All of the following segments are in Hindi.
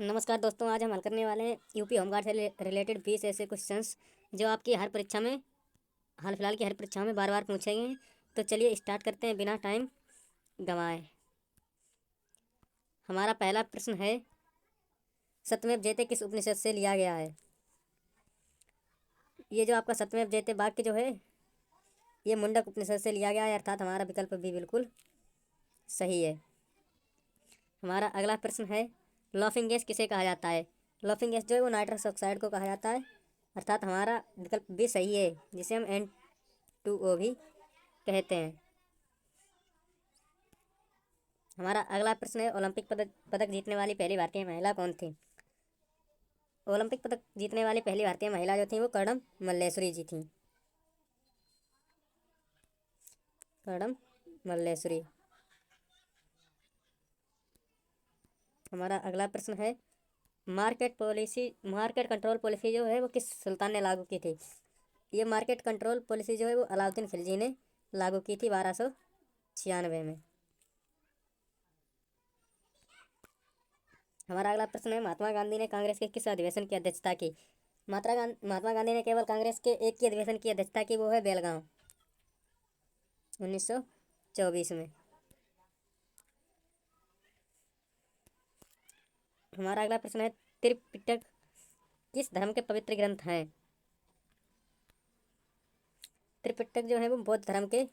नमस्कार दोस्तों, आज हम हल करने वाले हैं यूपी होमगार्ड से रिलेटेड 20 ऐसे क्वेश्चंस जो आपकी हर परीक्षा में हाल फिलहाल की हर परीक्षा में बार बार पूछे गए हैं। तो चलिए स्टार्ट करते हैं बिना टाइम गंवाए। हमारा पहला प्रश्न है, सत्यमेव जयते किस उपनिषद से लिया गया है। ये जो आपका सत्यमेव जयते वाक्य जो है ये मुंडक उपनिषद से लिया गया है, अर्थात हमारा विकल्प भी बिल्कुल सही है। हमारा अगला प्रश्न है, लॉफिंग गैस किसे कहा जाता है। लॉफिंग गैस जो है वो नाइट्रस ऑक्साइड को कहा जाता है, अर्थात हमारा विकल्प भी सही है, जिसे हम N2O भी कहते हैं। हमारा अगला प्रश्न है, ओलंपिक पदक जीतने वाली पहली भारतीय महिला कौन थी। ओलंपिक पदक जीतने वाली पहली भारतीय महिला जो थी वो कर्णम मल्लेश्वरी जी थी। कर्णम मल्लेश्वरी। हमारा अगला प्रश्न है, मार्केट कंट्रोल पॉलिसी जो है वो किस सुल्तान ने लागू की थी। ये मार्केट कंट्रोल पॉलिसी जो है वो अलाउद्दीन खिलजी ने लागू की थी 1296 में। हमारा अगला प्रश्न है, महात्मा गांधी ने कांग्रेस के किस अधिवेशन की अध्यक्षता की। महात्मा गांधी ने केवल कांग्रेस के एक ही अधिवेशन की अध्यक्षता की, वो है बेलगांव 1924 में। हमारा अगला प्रश्न है, त्रिपिटक किस धर्म के पवित्र ग्रंथ हैं। त्रिपिटक जो है वो बौद्ध धर्म के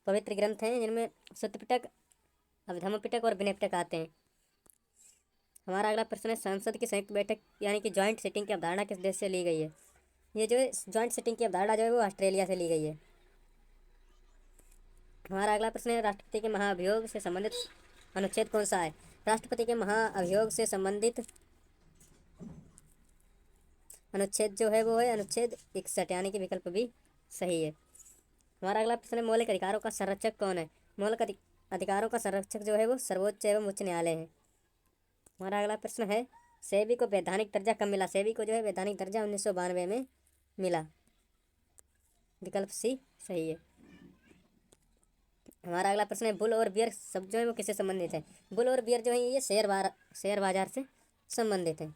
पवित्र ग्रंथ हैं, जिनमें सुत्त पिटक, अभिधम्म पिटक और विनय पिटक आते हैं। हमारा अगला प्रश्न है, संसद की संयुक्त बैठक यानी कि ज्वाइंट सिटिंग की अवधारणा किस देश से ली गई है। ये जो है ज्वाइंट सिटिंग की अवधारणा जो है वो ऑस्ट्रेलिया से ली गई है। हमारा अगला प्रश्न है, राष्ट्रपति के महाअभियोग से संबंधित अनुच्छेद कौन सा है। राष्ट्रपति के महाअभियोग से संबंधित अनुच्छेद जो है वो है अनुच्छेद 61, यानी कि विकल्प भी सही है। हमारा अगला प्रश्न है, मौलिक अधिकारों का संरक्षक कौन है। मौलिक अधिकारों का संरक्षक जो है वो सर्वोच्च एवं उच्च न्यायालय है। हमारा अगला प्रश्न है, सेबी को वैधानिक दर्जा कब मिला। सेबी को जो है वैधानिक दर्जा 1992 में मिला, विकल्प सी सही है। हमारा अगला प्रश्न है, बुल और बियर शब्द जो है वो किससे संबंधित है। बुल और बियर जो है ये शेयर बाजार से संबंधित है।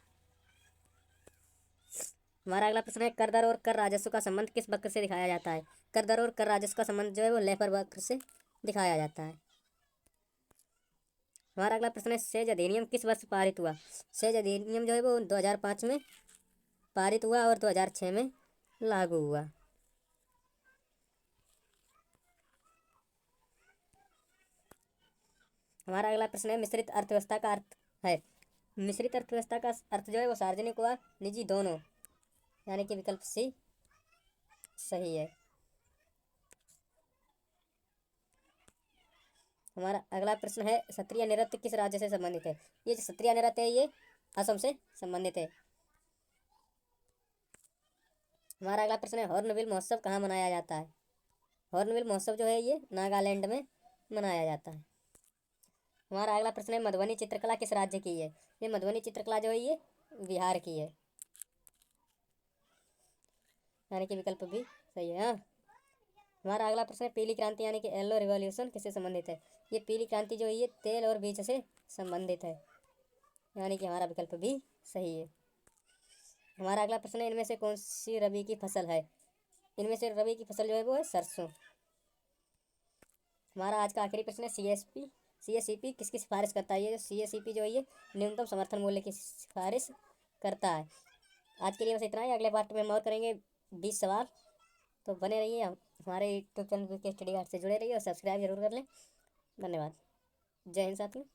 हमारा अगला प्रश्न है, कर दर और कर राजस्व का संबंध किस वक्र से दिखाया जाता है। कर दर और कर राजस्व का संबंध जो है वो लेफर वक्र से दिखाया जाता है। हमारा अगला प्रश्न है, सेज अधिनियम किस वर्ष पारित हुआ। सेज अधिनियम जो है वो 2005 में पारित हुआ और 2006 में लागू हुआ। हमारा अगला प्रश्न है, मिश्रित अर्थव्यवस्था का अर्थ है। मिश्रित अर्थव्यवस्था का अर्थ जो है वो सार्वजनिक व निजी दोनों, यानी कि विकल्प सी सही है। हमारा अगला प्रश्न है, क्षत्रिय नृत्य किस राज्य से संबंधित है। ये जो क्षत्रिय नृत्य है ये असम से संबंधित है। हमारा अगला प्रश्न है, हॉर्नबिल महोत्सव कहाँ मनाया जाता है। हॉर्नबिल महोत्सव जो है ये नागालैंड में मनाया जाता है। हमारा अगला प्रश्न है, मधुबनी चित्रकला किस राज्य की है। ये मधुबनी चित्रकला जो है ये बिहार की है, यानी कि विकल्प भी सही है। हाँ। हमारा अगला प्रश्न है, पीली क्रांति यानी कि येलो रिवॉल्यूशन किससे संबंधित है। ये पीली क्रांति जो है ये तेल और बीज से संबंधित है, यानी कि हमारा विकल्प भी सही है। हमारा अगला प्रश्न है, इनमें से कौन सी रबी की फसल है। इनमें से रबी की फसल जो है वो है सरसों। हमारा आज का आखिरी प्रश्न है, सीएसईपी किसकी सिफारिश करता है। ये जो सीएसईपी जो है ये न्यूनतम समर्थन मूल्य की सिफारिश करता है। आज के लिए बस इतना ही, अगले पार्ट में हम और करेंगे 20 सवाल। तो बने रहिए, हमारे यूट्यूब चैनल के स्टडी गार्ड से जुड़े रहिए और सब्सक्राइब जरूर कर लें। धन्यवाद। जय हिंद साथियों।